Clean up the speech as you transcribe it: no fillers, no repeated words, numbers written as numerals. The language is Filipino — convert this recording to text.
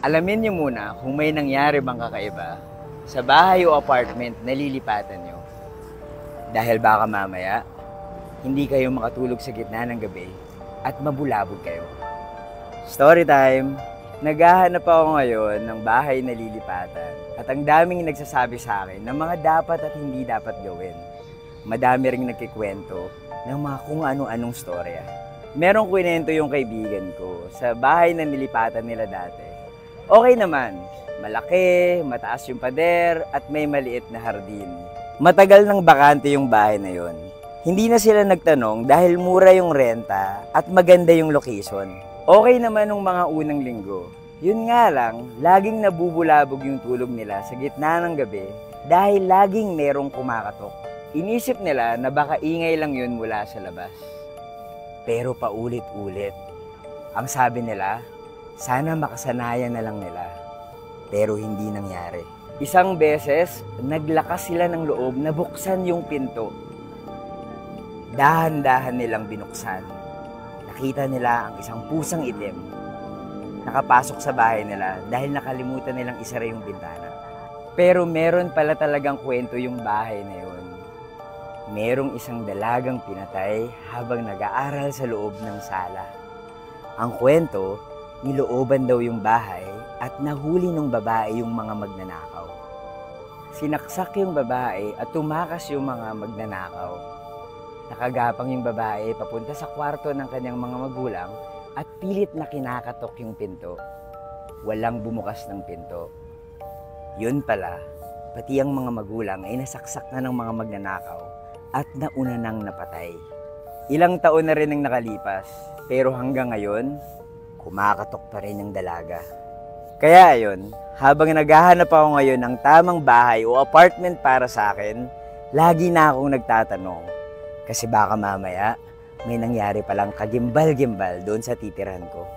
Alamin niyo muna kung may nangyari bang kakaiba sa bahay o apartment na lilipatan niyo. Dahil baka mamaya, hindi kayo makatulog sa gitna ng gabi at mabulabog kayo. Story time! Naghahanap ako ngayon ng bahay na lilipatan at ang daming nagsasabi sa akin ng mga dapat at hindi dapat gawin. Madami ring nagkikwento ng mga kung ano-anong storya. Merong kwento yung kaibigan ko sa bahay na nilipatan nila dati. Okay naman, malaki, mataas yung pader at may maliit na hardin. Matagal nang bakante yung bahay na yon. Hindi na sila nagtanong dahil mura yung renta at maganda yung location. Okay naman nung mga unang linggo. Yun nga lang, laging nabubulabog yung tulog nila sa gitna ng gabi dahil laging merong kumakatok. Inisip nila na baka ingay lang yun mula sa labas. Pero paulit-ulit. Ang sabi nila, sana makasanayan na lang nila. Pero hindi nangyari. Isang beses, naglakas sila ng loob na buksan yung pinto. Dahan-dahan nilang binuksan. Nakita nila ang isang pusang itim. Nakapasok sa bahay nila dahil nakalimutan nilang isara yung bintana. Pero meron pala talagang kwento yung bahay na yun. Merong isang dalagang pinatay habang nag-aaral sa loob ng sala. Ang kwento, nilooban daw yung bahay at nahuli ng babae yung mga magnanakaw. Sinaksak yung babae at tumakas yung mga magnanakaw. Nakagapang yung babae papunta sa kwarto ng kanyang mga magulang at pilit na kinakatok yung pinto. Walang bumukas ng pinto. Yun pala, pati ang mga magulang ay nasaksak na ng mga magnanakaw at nauna nang napatay. Ilang taon na rin ang nakalipas, pero hanggang ngayon, kumakatok pa rin ang dalaga. Kaya ayun, habang naghahanap ako ngayon ng tamang bahay o apartment para sa akin, lagi na akong nagtatanong. Kasi baka mamaya, may nangyari palang kagimbal-gimbal doon sa titirahan ko.